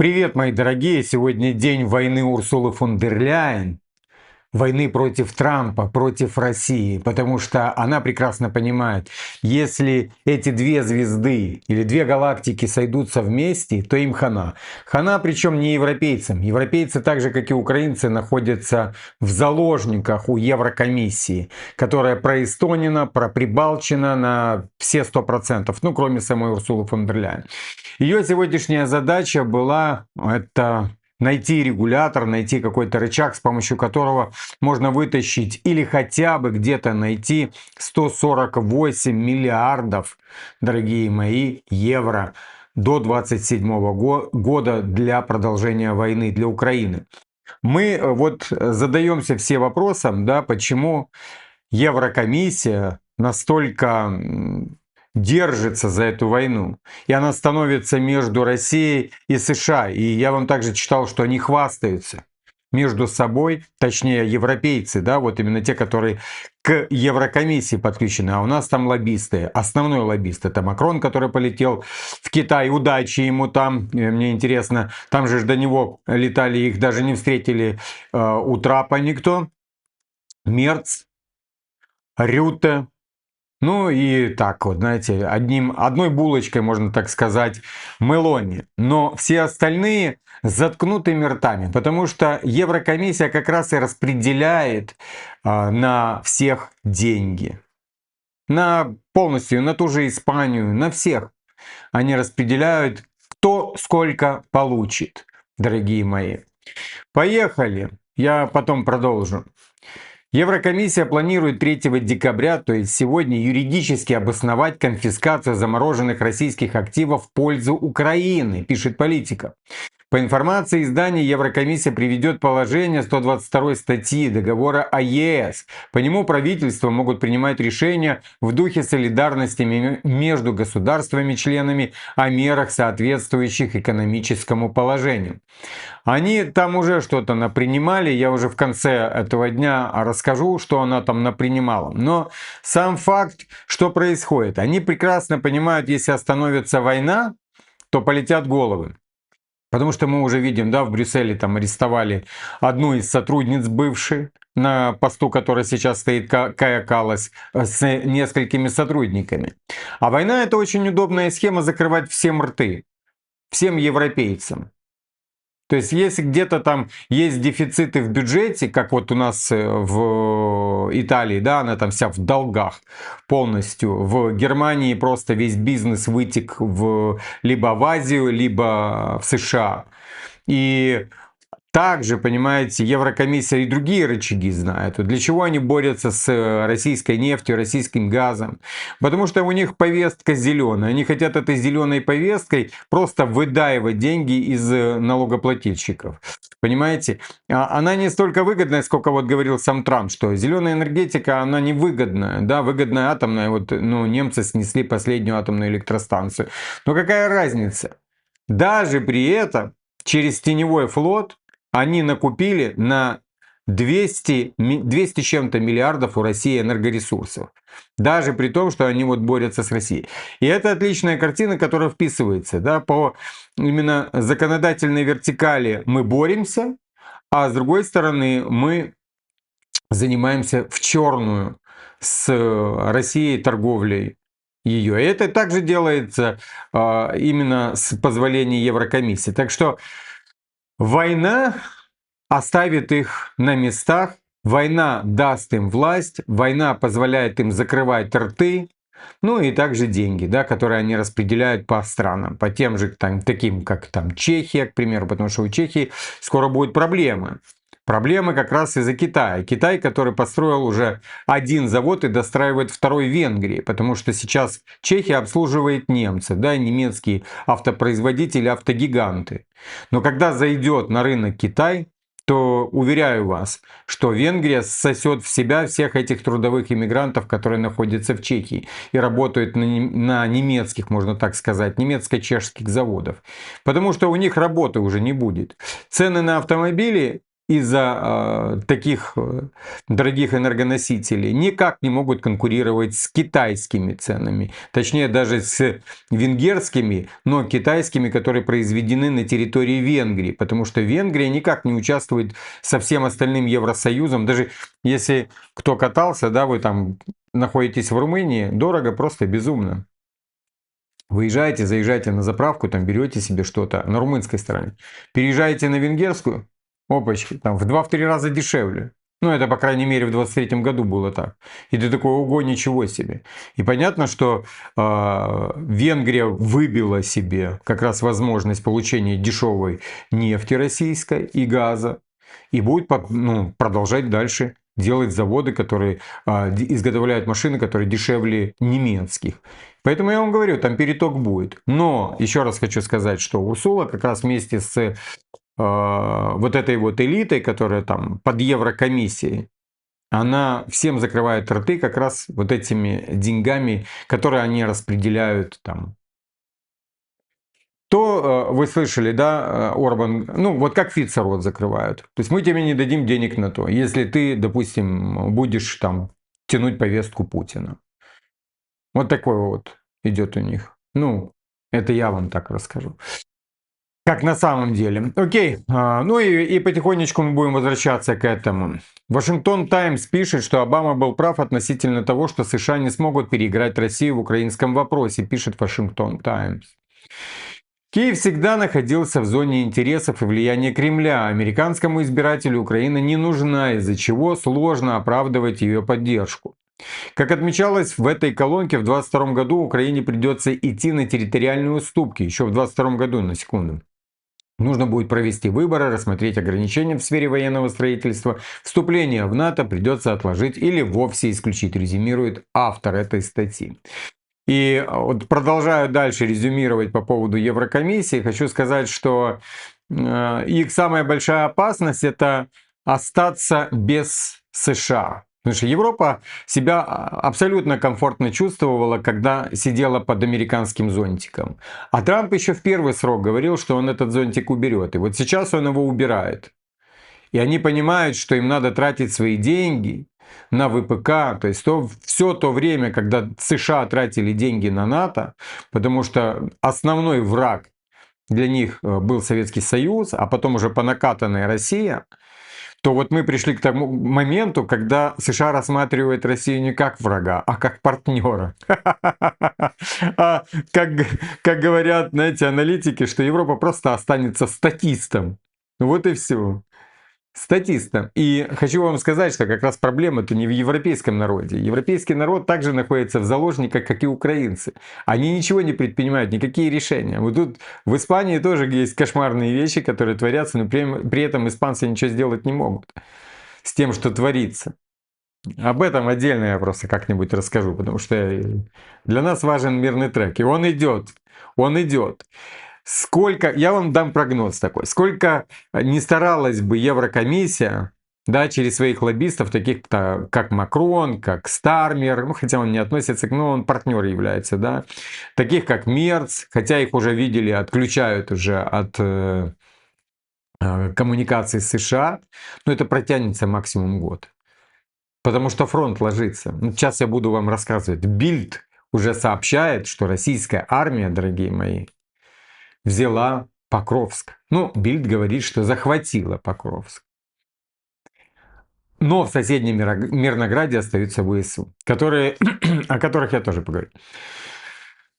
Привет, мои дорогие! Сегодня день войны Урсулы фон дер Ляйен. Войны против Трампа, против России, потому что она прекрасно понимает, если эти две звезды или две галактики сойдутся вместе, то им хана. Хана причем не европейцам. Европейцы, так же как и украинцы, находятся в заложниках у Еврокомиссии, которая проэстонена, проприбалчена на все 100%, ну кроме самой Урсулы фон дер Ляйен. Ее сегодняшняя задача была это найти регулятор, найти какой-то рычаг, с помощью которого можно вытащить или хотя бы где-то найти 148 миллиардов, дорогие мои, евро до 27 года для продолжения войны для Украины. Мы вот задаемся все вопросом, да, почему Еврокомиссия настолько держится за эту войну. И она становится между Россией и США. И я вам также читал, что они хвастаются между собой, точнее европейцы, да, вот именно те, которые к Еврокомиссии подключены, а у нас там лоббисты. Основной лоббист — это Макрон, который полетел в Китай, удачи ему там, мне интересно, там же до него летали, их даже не встретили у трапа никто. Мерц, Рюте. Ну и так вот, знаете, одной булочкой, можно так сказать, Мелони. Но все остальные заткнутыми ртами, потому что Еврокомиссия как раз и распределяет на всех деньги. Полностью, на ту же Испанию, на всех. Они распределяют, кто сколько получит, дорогие мои. Поехали, я потом продолжу. Еврокомиссия планирует 3 декабря, то есть сегодня, юридически обосновать конфискацию замороженных российских активов в пользу Украины, пишет Политика. По информации издания, Еврокомиссия приведет положение 122 статьи договора о ЕС. По нему правительства могут принимать решения в духе солидарности между государствами-членами о мерах, соответствующих экономическому положению. Они там уже что-то напринимали, я уже в конце этого дня расскажу, что она там напринимала. Но сам факт, что происходит, они прекрасно понимают, если остановится война, то полетят головы. Потому что мы уже видим, да, в Брюсселе там арестовали одну из сотрудниц бывшей, на посту, которая сейчас стоит, Кая Каллас, с несколькими сотрудниками. А война — это очень удобная схема закрывать всем рты, всем европейцам. То есть, если где-то там есть дефициты в бюджете, как вот у нас в Италии, да, она там вся в долгах полностью. В Германии просто весь бизнес вытек либо в Азию, либо в США. И также, понимаете, Еврокомиссия и другие рычаги знают. Для чего они борются с российской нефтью, российским газом? Потому что у них повестка зеленая. Они хотят этой зеленой повесткой просто выдаивать деньги из налогоплательщиков. Понимаете? Она не столько выгодная, сколько вот говорил сам Трамп, что зеленая энергетика, она не выгодная. Да, выгодная атомная. Вот, ну, немцы снесли последнюю атомную электростанцию. Но какая разница? Даже при этом через теневой флот они накупили на 200 с чем-то миллиардов у России энергоресурсов. Даже при том, что они вот борются с Россией. И это отличная картина, которая вписывается. Да, по именно законодательной вертикали мы боремся, а с другой стороны мы занимаемся в черную с Россией торговлей ее. И это также делается именно с позволения Еврокомиссии. Так что война оставит их на местах, война даст им власть, война позволяет им закрывать рты, ну и также деньги, да, которые они распределяют по странам, по тем же таким, как там Чехия, к примеру, потому что у Чехии скоро будут проблемы. Проблемы как раз из-за Китая. Китай, который построил уже один завод и достраивает второй в Венгрии, потому что сейчас Чехия обслуживает немцев, да, немецкие автопроизводители, автогиганты. Но когда зайдет на рынок Китай, то уверяю вас, что Венгрия сосет в себя всех этих трудовых иммигрантов, которые находятся в Чехии и работают на немецких, можно так сказать, немецко-чешских заводах. Потому что у них работы уже не будет. Цены на автомобили из-за таких дорогих энергоносителей никак не могут конкурировать с китайскими ценами. Точнее, даже с венгерскими, но китайскими, которые произведены на территории Венгрии. Потому что Венгрия никак не участвует со всем остальным Евросоюзом. Даже если кто катался, да, вы там находитесь в Румынии, дорого, просто безумно. Выезжаете, заезжаете на заправку, там берете себе что-то на румынской стороне. Переезжаете на венгерскую, опачки, там в 2-3 раза дешевле. Ну, это, по крайней мере, в 23-м году было так. И ты такой, ого, ничего себе. И понятно, что Венгрия выбила себе как раз возможность получения дешевой нефти российской и газа. И будет продолжать дальше делать заводы, которые изготовляют машины, которые дешевле немецких. Поэтому я вам говорю, там переток будет. Но еще раз хочу сказать, что Урсула как раз вместе с вот этой вот элитой, которая там под Еврокомиссией, она всем закрывает рты как раз вот этими деньгами, которые они распределяют там. То вы слышали, да, Орбан, ну вот как Фица рот закрывают. То есть мы тебе не дадим денег на то, если ты, допустим, будешь там тянуть повестку Путина. Вот такой вот идет у них. Ну, это я вам так расскажу. Как на самом деле. Окей, ну и потихонечку мы будем возвращаться к этому. Вашингтон Таймс пишет, что Обама был прав относительно того, что США не смогут переиграть Россию в украинском вопросе, пишет Вашингтон Таймс. Киев всегда находился в зоне интересов и влияния Кремля. Американскому избирателю Украина не нужна, из-за чего сложно оправдывать ее поддержку. Как отмечалось в этой колонке, в 2022 году Украине придется идти на территориальные уступки. Еще в 2022 году, на секунду. Нужно будет провести выборы, рассмотреть ограничения в сфере военного строительства. Вступление в НАТО придется отложить или вовсе исключить, резюмирует автор этой статьи. И вот продолжаю дальше резюмировать по поводу Еврокомиссии. Хочу сказать, что их самая большая опасность – это остаться без США. Потому что Европа себя абсолютно комфортно чувствовала, когда сидела под американским зонтиком. А Трамп еще в первый срок говорил, что он этот зонтик уберет. И вот сейчас он его убирает. И они понимают, что им надо тратить свои деньги на ВПК, то есть все то время, когда США тратили деньги на НАТО, потому что основной враг для них был Советский Союз, а потом уже по накатанной Россия, то вот мы пришли к тому моменту, когда США рассматривает Россию не как врага, а как партнера. Как говорят, знаете, аналитики, что Европа просто останется статистом. Вот и все. Статистом. И хочу вам сказать, что как раз проблема-то не в европейском народе. Европейский народ также находится в заложниках, как и украинцы. Они ничего не предпринимают, никакие решения. Вот тут в Испании тоже есть кошмарные вещи, которые творятся, но при этом испанцы ничего сделать не могут с тем, что творится. Об этом отдельно я просто как-нибудь расскажу, потому что для нас важен мирный трек. И он идет. Он идет. Сколько, я вам дам прогноз такой, сколько не старалась бы Еврокомиссия, да, через своих лоббистов, таких как Макрон, как Стармер, ну, хотя он не относится, но он партнер является, да, таких как Мерц, хотя их уже видели, отключают уже от коммуникаций с США, но это протянется максимум год, потому что фронт ложится. Ну, сейчас я буду вам рассказывать. Бильд уже сообщает, что российская армия, дорогие мои, взяла Покровск. Ну, Бильд говорит, что захватила Покровск. Но в соседнем Мирнограде остаются ВСУ, о которых я тоже поговорю.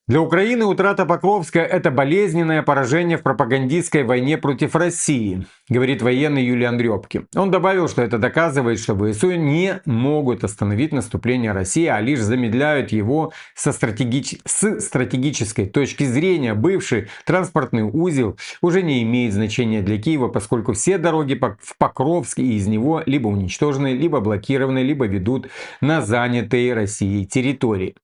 Для Украины утрата Покровска – это болезненное поражение в пропагандистской войне против России, говорит военный Юлиан Рёбке. Он добавил, что это доказывает, что ВСУ не могут остановить наступление России, а лишь замедляют его с стратегической точки зрения. Бывший транспортный узел уже не имеет значения для Киева, поскольку все дороги в Покровск и из него либо уничтожены, либо блокированы, либо ведут на занятые Россией территории.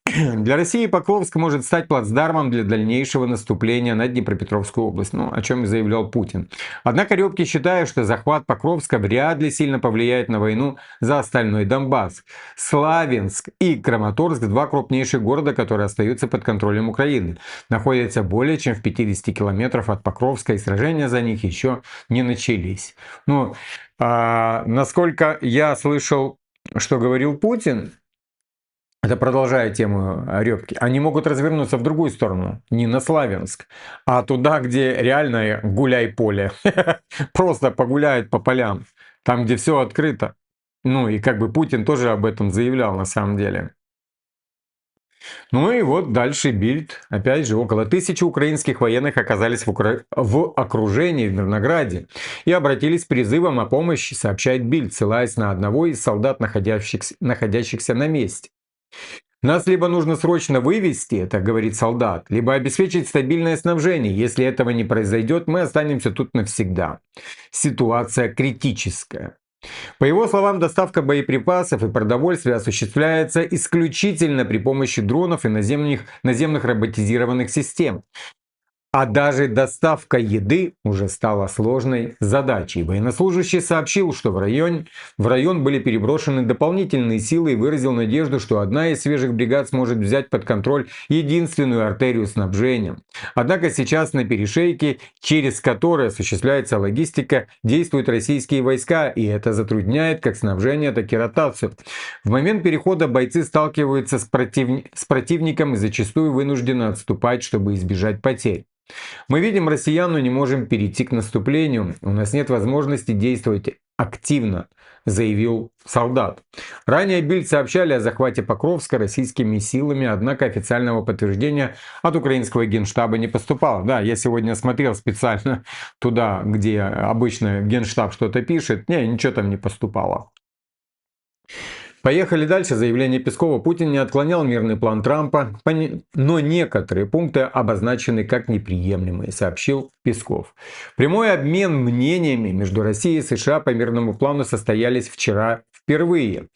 Для России Покровск может стать плацдармом для дальнейшего наступления на Днепропетровскую область, ну, о чем и заявлял Путин. Однако Рёбки считает, что захват Покровска вряд ли сильно повлияет на войну за остальной Донбасс. Славянск и Краматорск – два крупнейших города, которые остаются под контролем Украины, находятся более чем в 50 километров от Покровска, и сражения за них еще не начались. Ну, насколько я слышал, что говорил Путин, это продолжая тему Рёбки, они могут развернуться в другую сторону, не на Славянск, а туда, где реально гуляй-поле. Просто погуляют по полям, там, где все открыто. Ну и как бы Путин тоже об этом заявлял на самом деле. Ну и вот дальше Бильд. Опять же, около 1000 украинских военных оказались в окружении в Мирнограде и обратились с призывом о помощи, сообщает Бильд, ссылаясь на одного из солдат, находящихся на месте. Нас либо нужно срочно вывести, так говорит солдат, либо обеспечить стабильное снабжение. Если этого не произойдет, мы останемся тут навсегда. Ситуация критическая. По его словам, доставка боеприпасов и продовольствия осуществляется исключительно при помощи дронов и наземных роботизированных систем. А даже доставка еды уже стала сложной задачей. Военнослужащий сообщил, что в район были переброшены дополнительные силы, и выразил надежду, что одна из свежих бригад сможет взять под контроль единственную артерию снабжения. Однако сейчас на перешейке, через который осуществляется логистика, действуют российские войска, и это затрудняет как снабжение, так и ротацию. В момент перехода бойцы сталкиваются с противником и зачастую вынуждены отступать, чтобы избежать потерь. Мы видим россиян, но не можем перейти к наступлению. У нас нет возможности действовать активно, заявил солдат. Ранее Бильд сообщали о захвате Покровска российскими силами, однако официального подтверждения от украинского генштаба не поступало. Да, я сегодня смотрел специально туда, где обычно генштаб что-то пишет. Ничего там не поступало. Поехали дальше. Заявление Пескова. Путин не отклонял мирный план Трампа, но некоторые пункты обозначены как неприемлемые, сообщил Песков. Прямой обмен мнениями между Россией и США по мирному плану состоялись вчера впервые.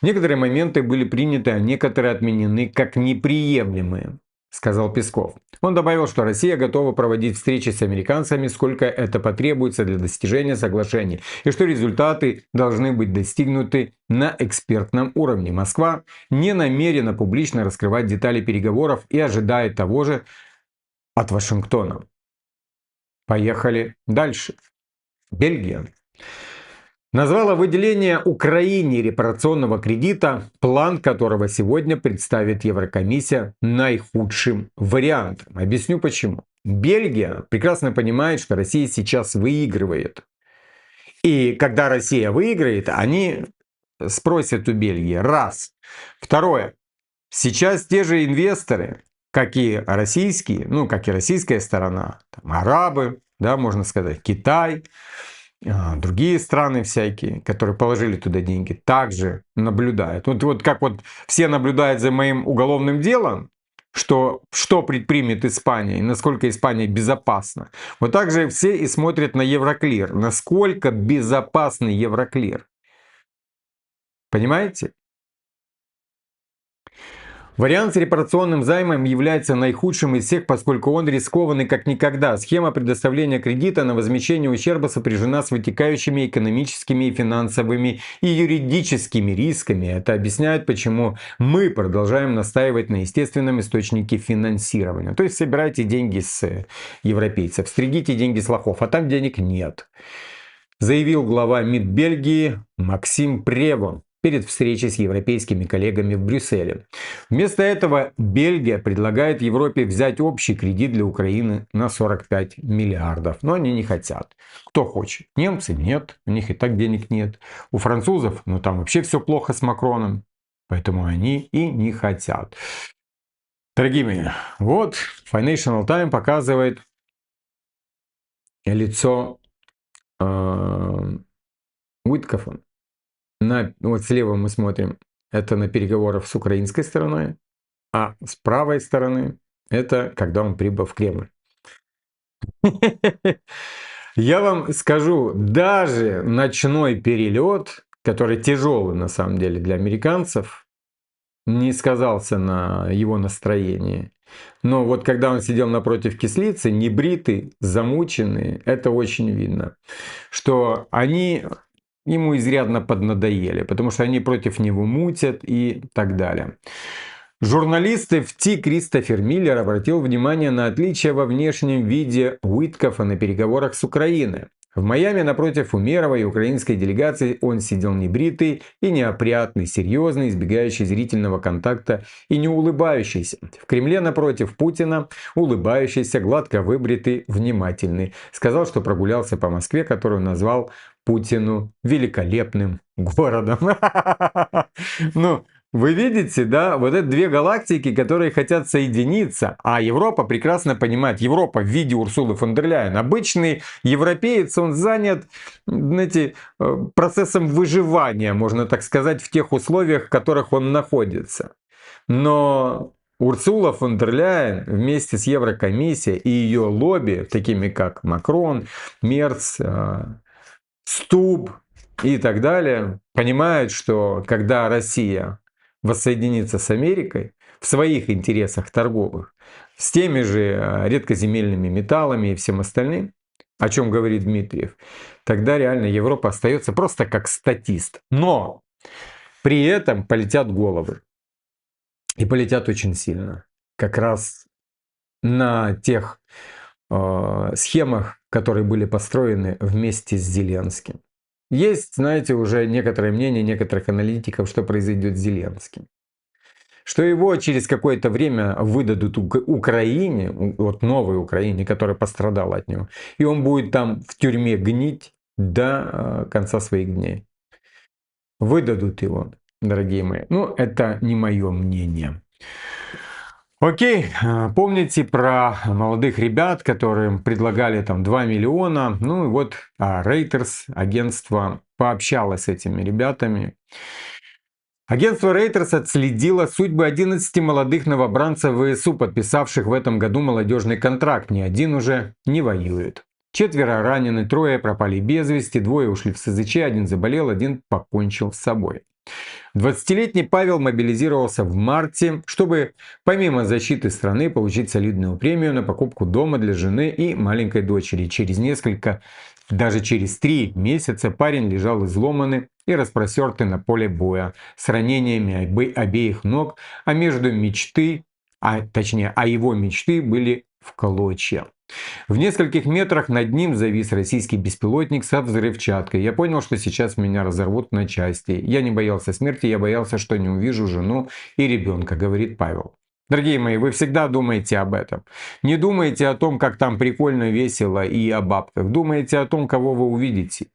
Некоторые моменты были приняты, а некоторые отменены как неприемлемые, сказал Песков. Он добавил, что Россия готова проводить встречи с американцами, сколько это потребуется для достижения соглашений, и что результаты должны быть достигнуты на экспертном уровне. Москва не намерена публично раскрывать детали переговоров и ожидает того же от Вашингтона. Поехали дальше. Бельгия назвала выделение Украине репарационного кредита, план которого сегодня представит Еврокомиссия, наихудшим вариантом. Объясню почему. Бельгия прекрасно понимает, что Россия сейчас выигрывает. И когда Россия выиграет, они спросят у Бельгии. Раз. Второе. Сейчас те же инвесторы, как и российские, как и российская сторона, арабы, да, можно сказать, Китай, другие страны всякие, которые положили туда деньги, также наблюдают. Вот как все наблюдают за моим уголовным делом, что предпримет Испания и насколько Испания безопасна. Вот так же все и смотрят на Евроклир, насколько безопасный Евроклир. Понимаете? Вариант с репарационным займом является наихудшим из всех, поскольку он рискованный как никогда. Схема предоставления кредита на возмещение ущерба сопряжена с вытекающими экономическими, финансовыми и юридическими рисками. Это объясняет, почему мы продолжаем настаивать на естественном источнике финансирования. То есть собирайте деньги с европейцев, стригите деньги с лохов, а там денег нет. Заявил глава МИД Бельгии Максим Прево перед встречей с европейскими коллегами в Брюсселе. Вместо этого Бельгия предлагает Европе взять общий кредит для Украины на 45 миллиардов. Но они не хотят. Кто хочет? Немцы? Нет. У них и так денег нет. У французов? Там вообще все плохо с Макроном. Поэтому они и не хотят. Дорогие мои, вот Financial Times показывает лицо Уиткофа. Вот слева мы смотрим, это на переговорах с украинской стороной, а с правой стороны это когда он прибыл в Кремль. Я вам скажу, даже ночной перелет, который тяжелый на самом деле для американцев, не сказался на его настроении. Но вот когда он сидел напротив кислицы, небритый, замученный, это очень видно, что они ему изрядно поднадоели, потому что они против него мутят и так далее. Журналист FT Кристофер Миллер обратил внимание на отличия во внешнем виде Уиткофа на переговорах с Украиной. В Майами напротив Умерова и украинской делегации он сидел небритый и неопрятный, серьезный, избегающий зрительного контакта и не улыбающийся. В Кремле напротив Путина улыбающийся, гладко выбритый, внимательный. Сказал, что прогулялся по Москве, которую назвал Путину великолепным городом. Ну, вы видите, да, вот это две галактики, которые хотят соединиться, а Европа прекрасно понимает, Европа в виде Урсулы фон дер Ляйен. Обычный европеец, он занят, знаете, процессом выживания, можно так сказать, в тех условиях, в которых он находится. Но Урсула фон дер Ляйен вместе с Еврокомиссией и ее лобби, такими как Макрон, Мерц, Стуб и так далее, понимают, что когда Россия воссоединиться с Америкой в своих интересах торговых, с теми же редкоземельными металлами и всем остальным, о чем говорит Дмитриев, тогда реально Европа остается просто как статист. Но при этом полетят головы. И полетят очень сильно. Как раз на тех схемах, которые были построены вместе с Зеленским. Есть, знаете, уже некоторое мнение некоторых аналитиков, что произойдет с Зеленским. Что его через какое-то время выдадут Украине, вот новой Украине, которая пострадала от него. И он будет там в тюрьме гнить до конца своих дней. Выдадут его, дорогие мои. Ну, это не мое мнение. Окей, помните про молодых ребят, которым предлагали там 2 миллиона. Ну и вот Reuters, агентство, пообщалось с этими ребятами. Агентство Reuters отследило судьбы 11 молодых новобранцев ВСУ, подписавших в этом году молодежный контракт. Ни один уже не воюет. 4 ранены, 3 пропали без вести, 2 ушли в СЗЧ, 1 заболел, 1 покончил с собой. 20-летний Павел мобилизировался в марте, чтобы помимо защиты страны получить солидную премию на покупку дома для жены и маленькой дочери. Через несколько, даже через 3 месяца парень лежал изломанный и распростертый на поле боя с ранениями обеих ног, а между мечты, а его мечты были в клочья. В нескольких метрах над ним завис российский беспилотник со взрывчаткой. Я понял, что сейчас меня разорвут на части. Я не боялся смерти, я боялся, что не увижу жену и ребенка, говорит Павел. Дорогие мои, вы всегда думаете об этом. Не думайте о том, как там прикольно, весело и о бабках. Думайте о том, кого вы увидите.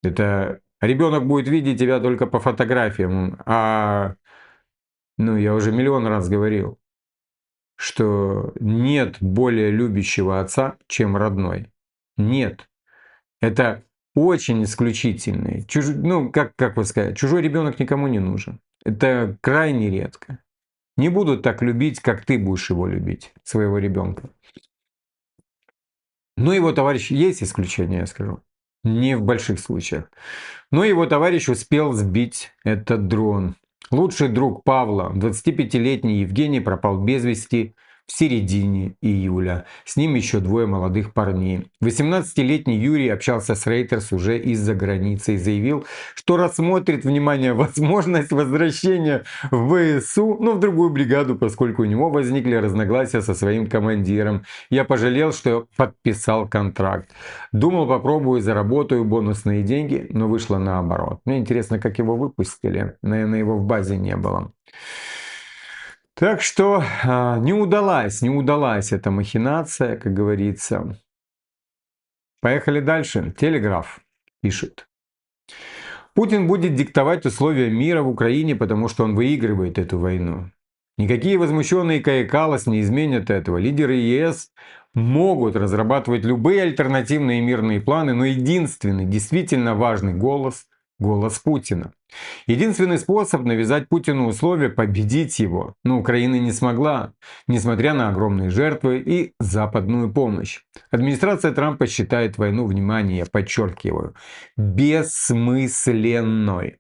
Это ребенок будет видеть тебя только по фотографиям. Я уже миллион раз говорил, что нет более любящего отца, чем родной. Нет. Это очень исключительный. Как вы сказать, чужой ребенок никому не нужен. Это крайне редко. Не будут так любить, как ты будешь его любить, своего ребенка. Но его товарищ, есть исключения, я скажу. Не в больших случаях. Но его товарищ успел сбить этот дрон. Лучший друг Павла, 25-летний Евгений, пропал без вести в середине июля. С ним еще 2 молодых парней. 18-летний Юрий общался с Reuters уже из-за границы и заявил, что рассмотрит, внимание, возможность возвращения в ВСУ, но в другую бригаду, поскольку у него возникли разногласия со своим командиром. Я пожалел, что подписал контракт. Думал, попробую, заработаю бонусные деньги, но вышло наоборот. Мне интересно, как его выпустили. Наверное, его в базе не было. Так что не удалась эта махинация, как говорится. Поехали дальше. Телеграф пишет. Путин будет диктовать условия мира в Украине, потому что он выигрывает эту войну. Никакие возмущенные Кая Каллас не изменят этого. Лидеры ЕС могут разрабатывать любые альтернативные мирные планы, но единственный действительно важный голос – голос Путина. Единственный способ навязать Путину условия – победить его. Но Украина не смогла, несмотря на огромные жертвы и западную помощь. Администрация Трампа считает войну, внимание, я подчеркиваю, бессмысленной.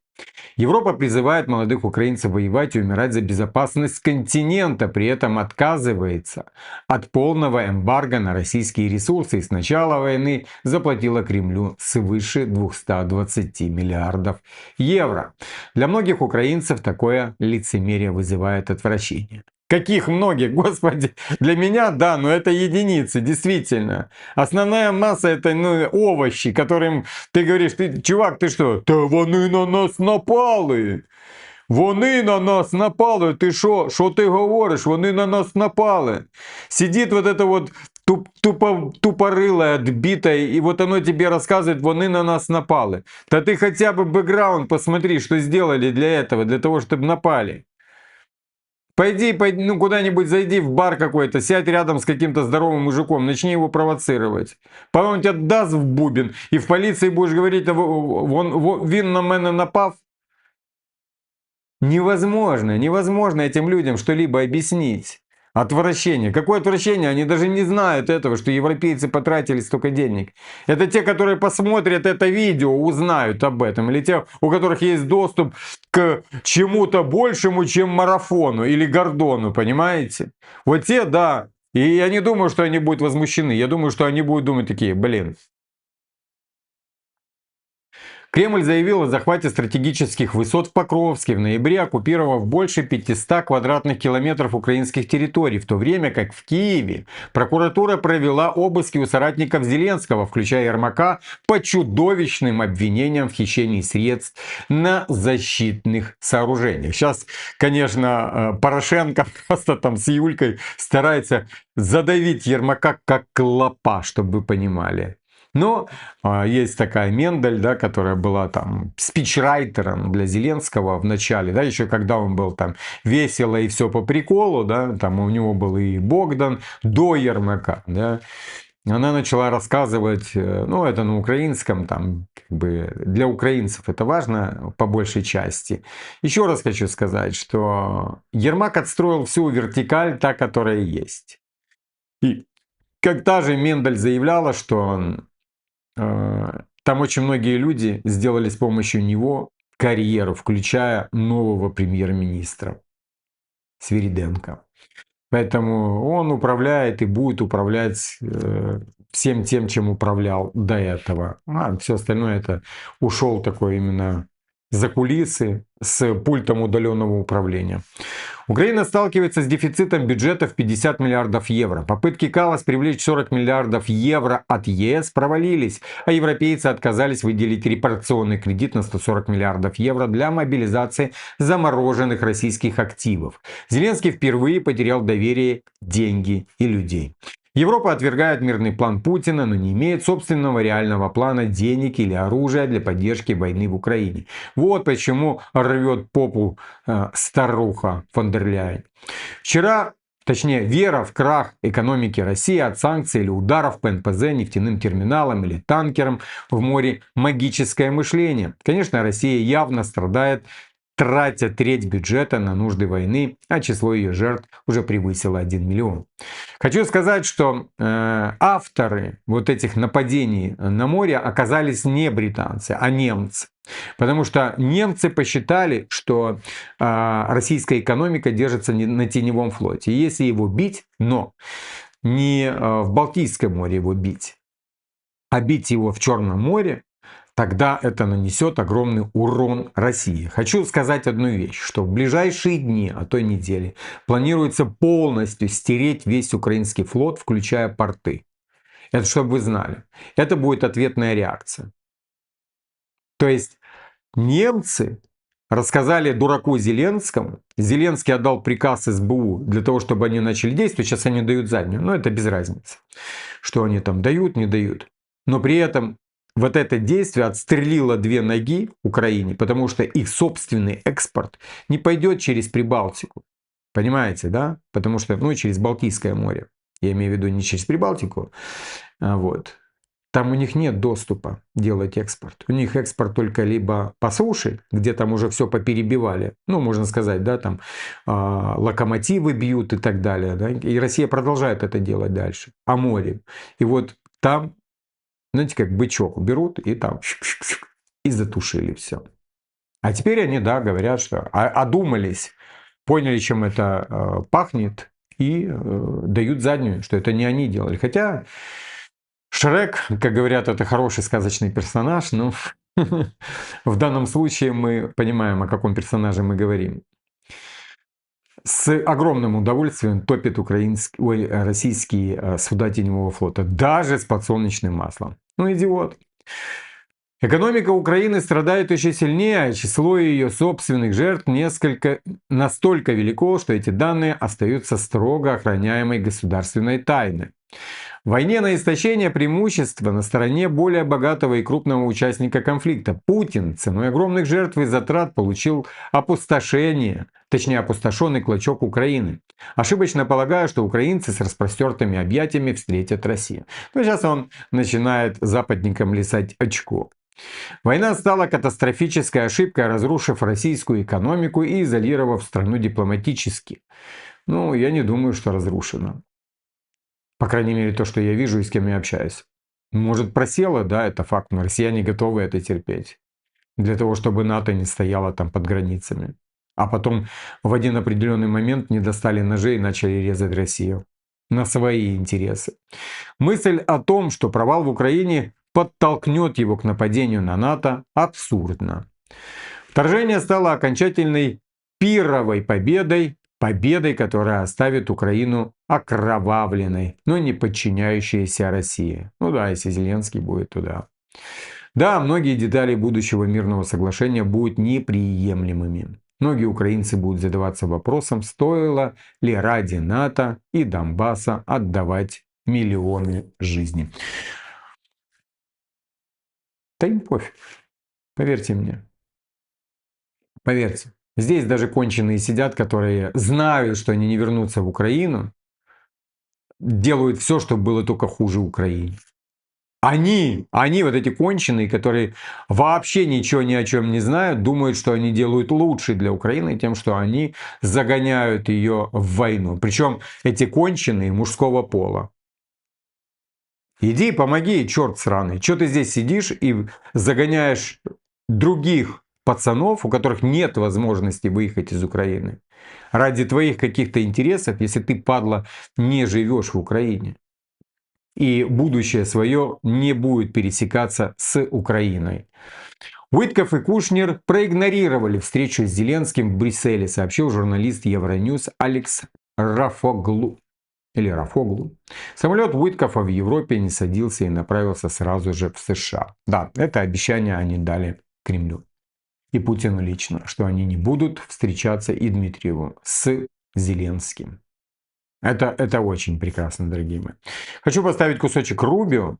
Европа призывает молодых украинцев воевать и умирать за безопасность континента, при этом отказывается от полного эмбарго на российские ресурсы и с начала войны заплатила Кремлю свыше 220 миллиардов евро. Для многих украинцев такое лицемерие вызывает отвращение. Каких многих, господи, для меня, да, но это единицы, действительно. Основная масса это овощи, которым ты говоришь, чувак, ты что? Та вони на нас напали. Вони на нас напали. Ти що? Що ти говориш? Вони на нас напали. Сидит вот это вот тупорылое, отбитое, и вот оно тебе рассказывает, вони на нас напали. Да ты хотя бы бэкграунд посмотри, что сделали для этого, для того, чтобы напали. Пойди, ну куда-нибудь зайди в бар какой-то, сядь рядом с каким-то здоровым мужиком, начни его провоцировать. Потом он тебя даст в бубен, и в полиции будешь говорить, він на мене напав. Невозможно этим людям что-либо объяснить. Отвращение. Какое отвращение? Они даже не знают этого, что европейцы потратили столько денег. Это те, которые посмотрят это видео, узнают об этом. Или те, у которых есть доступ к чему-то большему, чем марафону или Гордону, понимаете? Вот те, да. И я не думаю, что они будут возмущены. Я думаю, что они будут думать такие, блин. Кремль заявил о захвате стратегических высот в Покровске в ноябре, оккупировав больше 500 квадратных километров украинских территорий, в то время как в Киеве прокуратура провела обыски у соратников Зеленского, включая Ермака, по чудовищным обвинениям в хищении средств на защитных сооружениях. Сейчас, конечно, Порошенко просто там с Юлькой старается задавить Ермака как клопа, чтобы вы понимали. Но есть такая Мендель, да, которая была там спичрайтером для Зеленского в начале, да, еще когда он был там весело и все по приколу, да, там у него был и Богдан до Ермака, да. Она начала рассказывать, ну, это на украинском, там, как бы для украинцев это важно по большей части. Еще раз хочу сказать, что Ермак отстроил всю вертикаль, та, которая есть. И как та же Мендель заявляла, что там очень многие люди сделали с помощью него карьеру, включая нового премьер-министра Свириденко. Поэтому он управляет и будет управлять всем тем, чем управлял до этого. А все остальное это ушел такой именно за кулисы с пультом удаленного управления. Украина сталкивается с дефицитом бюджета в 50 миллиардов евро. Попытки Каллас привлечь 40 миллиардов евро от ЕС провалились, а европейцы отказались выделить репарационный кредит на 140 миллиардов евро для мобилизации замороженных российских активов. Зеленский впервые потерял доверие, деньги и людей. Европа отвергает мирный план Путина, но не имеет собственного реального плана денег или оружия для поддержки войны в Украине. Вот почему рвет попу старуха фон дер Ляйен. Вчера, точнее, вера в крах экономики России от санкций или ударов по НПЗ, нефтяным терминалам или танкерам в море магическое мышление. Конечно, Россия явно страдает, тратя треть бюджета на нужды войны, а число ее жертв уже превысило 1 миллион. Хочу сказать, что авторы вот этих нападений на море оказались не британцы, а немцы. Потому что немцы посчитали, что российская экономика держится на теневом флоте. Если его бить, но не в Балтийском море его бить, а бить его в Черном море, тогда это нанесет огромный урон России. Хочу сказать одну вещь, что в ближайшие дни, а то и недели, планируется полностью стереть весь украинский флот, включая порты. Это чтобы вы знали. Это будет ответная реакция. То есть немцы рассказали дураку Зеленскому. Зеленский отдал приказ СБУ для того, чтобы они начали действовать. Сейчас они дают заднюю. Но это без разницы. Что они там дают, не дают. Но при этом вот это действие отстрелило 2 ноги Украине, потому что их собственный экспорт не пойдет через Прибалтику. Понимаете, да? Потому что, ну, через Балтийское море. Я имею в виду не через Прибалтику. Вот. Там у них нет доступа делать экспорт. У них экспорт только либо по суше, где там уже все поперебивали. Ну, можно сказать, да, там локомотивы бьют и так далее. Да? И Россия продолжает это делать дальше. А море. И вот там, знаете, как бычок берут и там и затушили все. А теперь они, да, говорят, что одумались, поняли, чем это пахнет, и дают заднюю, что это не они делали. Хотя Шрек, как говорят, это хороший сказочный персонаж, но в данном случае мы понимаем, о каком персонаже мы говорим. С огромным удовольствием топит российские суда теневого флота, даже с подсолнечным маслом. Ну, идиот. Экономика Украины страдает еще сильнее, а число ее собственных жертв настолько велико, что эти данные остаются строго охраняемой государственной тайной. В войне на истощение преимущества на стороне более богатого и крупного участника конфликта. Путин ценой огромных жертв и затрат получил опустошенный клочок Украины. Ошибочно полагая, что украинцы с распростертыми объятиями встретят Россию. Но сейчас он начинает западникам лизать очко. Война стала катастрофической ошибкой, разрушив российскую экономику и изолировав страну дипломатически. Ну, я не думаю, что разрушена. По крайней мере, то, что я вижу и с кем я общаюсь. Может, просело, да, это факт, но россияне готовы это терпеть. Для того, чтобы НАТО не стояло там под границами. А потом в один определенный момент не достали ножей и начали резать Россию. На свои интересы. Мысль о том, что провал в Украине подтолкнет его к нападению на НАТО, абсурдна. Вторжение стало окончательной пирровой победой, которая оставит Украину окровавленной, но не подчиняющейся России. Ну да, если Зеленский будет туда. Да, многие детали будущего мирного соглашения будут неприемлемыми. Многие украинцы будут задаваться вопросом, стоило ли ради НАТО и Донбасса отдавать миллионы жизней. Да им пофиг. Поверьте мне. Поверьте. Здесь даже конченые сидят, которые знают, что они не вернутся в Украину, делают все, чтобы было только хуже Украине. Они вот эти конченые, которые вообще ничего ни о чем не знают, думают, что они делают лучше для Украины тем, что они загоняют ее в войну. Причем эти конченые мужского пола. Иди, помоги, черт сраный. Что ты здесь сидишь и загоняешь других пацанов, у которых нет возможности выехать из Украины? Ради твоих каких-то интересов, если ты, падла, не живешь в Украине. И будущее свое не будет пересекаться с Украиной. Уитков и Кушнер проигнорировали встречу с Зеленским в Брюсселе, сообщил журналист Евроньюз Алекс Рафоглу. Самолет Уиткофа в Европе не садился и направился сразу же в США. Да, это обещание они дали Кремлю. И Путину лично, что они не будут встречаться и Дмитриеву с Зеленским. Это очень прекрасно, дорогие мои. Хочу поставить кусочек Рубио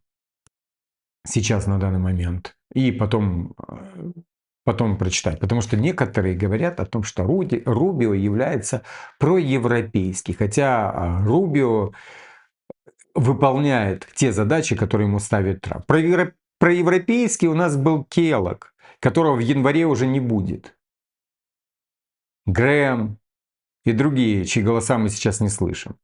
сейчас на данный момент и потом прочитать. Потому что некоторые говорят о том, что Рубио является проевропейский. Хотя Рубио выполняет те задачи, которые ему ставит Трамп. Проевропейский у нас был Келлог, которого в январе уже не будет. Грэм и другие, чьи голоса мы сейчас не слышим.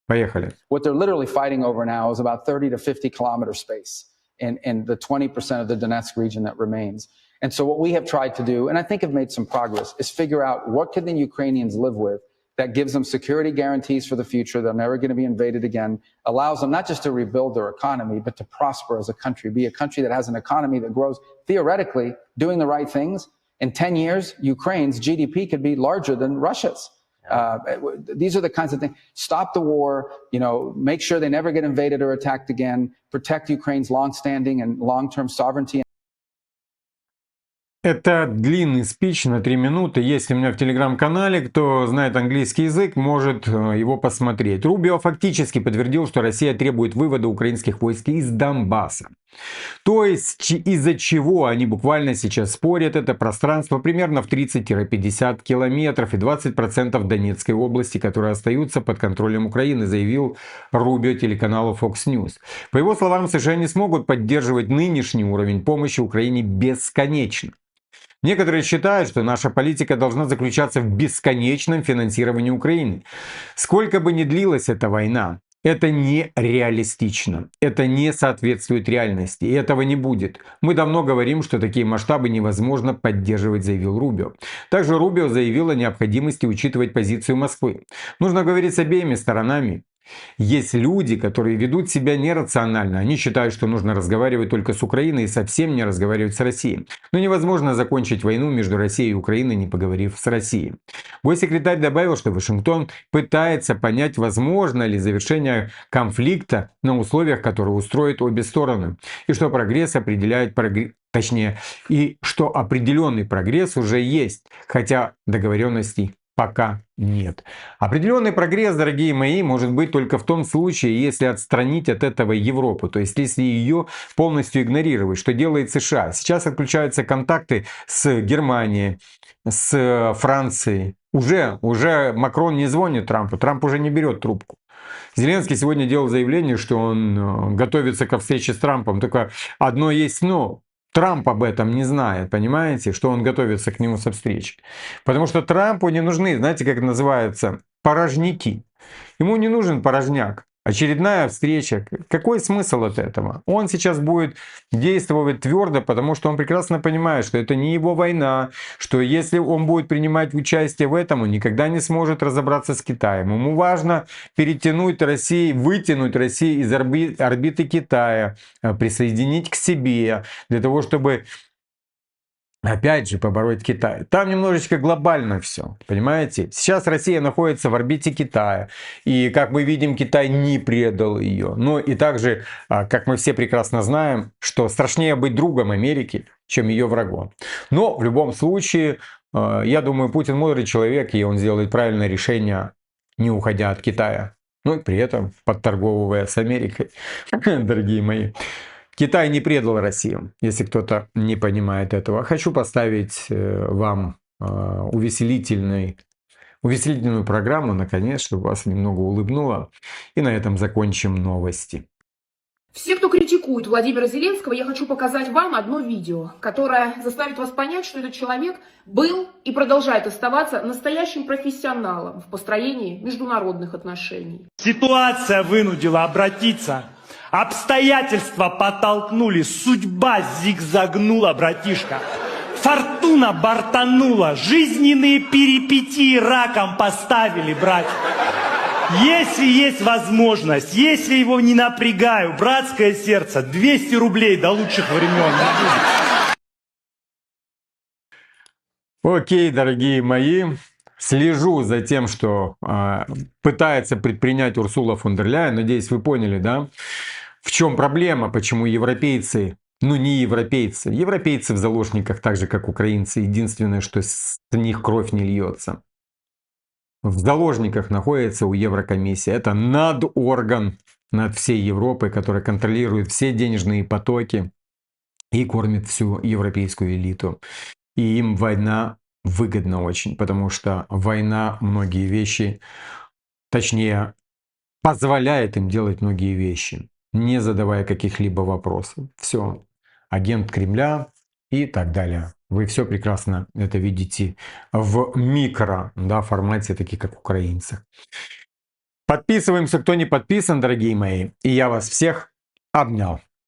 Поехали. What they're literally fighting over now is about 30 to 50 kilometer space in the 20% of the Donetsk region that remains. And so what we have tried to do, and I think have made some progress, is figure out what can the Ukrainians live with that gives them security guarantees for the future, they're never going to be invaded again, allows them not just to rebuild their economy, but to prosper as a country, be a country that has an economy that grows, theoretically, doing the right things. In 10 years, Ukraine's GDP could be larger than Russia's. These are the kinds of things. Stop the war, make sure they never get invaded or attacked again, protect Ukraine's long-standing and long-term sovereignty. Это длинный спич на 3 минуты. Есть у меня в телеграм-канале. Кто знает английский язык, может его посмотреть. Рубио фактически подтвердил, что Россия требует вывода украинских войск из Донбасса. То есть из-за чего они буквально сейчас спорят, это пространство примерно в 30-50 километров и 20% Донецкой области, которые остаются под контролем Украины, заявил Рубио телеканалу Fox News. По его словам, США не смогут поддерживать нынешний уровень помощи Украине бесконечно. Некоторые считают, что наша политика должна заключаться в бесконечном финансировании Украины. Сколько бы ни длилась эта война, Это не реалистично, это не соответствует реальности, и этого не будет. Мы давно говорим, что такие масштабы невозможно поддерживать, заявил Рубио. Также Рубио заявил о необходимости учитывать позицию Москвы. Нужно говорить с обеими сторонами. Есть люди, которые ведут себя нерационально. Они считают, что нужно разговаривать только с Украиной и совсем не разговаривать с Россией. Но невозможно закончить войну между Россией и Украиной, не поговорив с Россией. Госсекретарь добавил, что Вашингтон пытается понять, возможно ли завершение конфликта на условиях, которые устроят обе стороны. И что прогресс определяет точнее, и что определенный прогресс уже есть, хотя договоренностей пока нет. Определенный прогресс, дорогие мои, может быть только в том случае, если отстранить от этого Европу, то есть если ее полностью игнорировать, что делает США. Сейчас отключаются контакты с Германией, с Францией. Уже Макрон не звонит Трампу, Трамп уже не берет трубку. Зеленский сегодня делал заявление, что он готовится ко встрече с Трампом, только одно есть но. Трамп об этом не знает, понимаете, что он готовится к нему со встречи. Потому что Трампу не нужны, знаете, как это называется, порожняки. Ему не нужен порожняк. Очередная встреча. Какой смысл от этого? Он сейчас будет действовать твердо, потому что он прекрасно понимает, что это не его война, что если он будет принимать участие в этом, он никогда не сможет разобраться с Китаем. Ему важно вытянуть Россию из орбиты Китая, присоединить к себе, для того, чтобы опять же побороть Китай. Там немножечко глобально все, понимаете? Сейчас Россия находится в орбите Китая. И, как мы видим, Китай не предал ее. Но и также, как мы все прекрасно знаем, что страшнее быть другом Америки, чем ее врагом. Но в любом случае, я думаю, Путин мудрый человек, и он сделает правильное решение, не уходя от Китая. Ну и при этом подторговывая с Америкой, дорогие мои. Китай не предал Россию, если кто-то не понимает этого. Хочу поставить вам увеселительную программу, наконец, чтобы вас немного улыбнуло. И на этом закончим новости. Все, кто критикует Владимира Зеленского, я хочу показать вам одно видео, которое заставит вас понять, что этот человек был и продолжает оставаться настоящим профессионалом в построении международных отношений. Ситуация вынудила обратиться. Обстоятельства подтолкнули, судьба зигзагнула, братишка. Фортуна бортанула, жизненные перипетии раком поставили, братья. Если есть возможность, если его не напрягаю, братское сердце, 200 рублей до лучших времен. Окей, дорогие мои. Слежу за тем, что пытается предпринять Урсула фон дер Ляйен. Надеюсь, вы поняли, да? В чем проблема, почему европейцы, не европейцы, европейцы в заложниках, так же как украинцы, единственное, что с них кровь не льется. В заложниках находится у Еврокомиссии. Это надорган над всей Европой, который контролирует все денежные потоки и кормит всю европейскую элиту. И им война выгодна очень, потому что война многие вещи, точнее, позволяет им делать многие вещи, не задавая каких-либо вопросов. Все, агент Кремля и так далее. Вы все прекрасно это видите в микро формате, таких как украинцы. Подписываемся, кто не подписан, дорогие мои. И я вас всех обнял.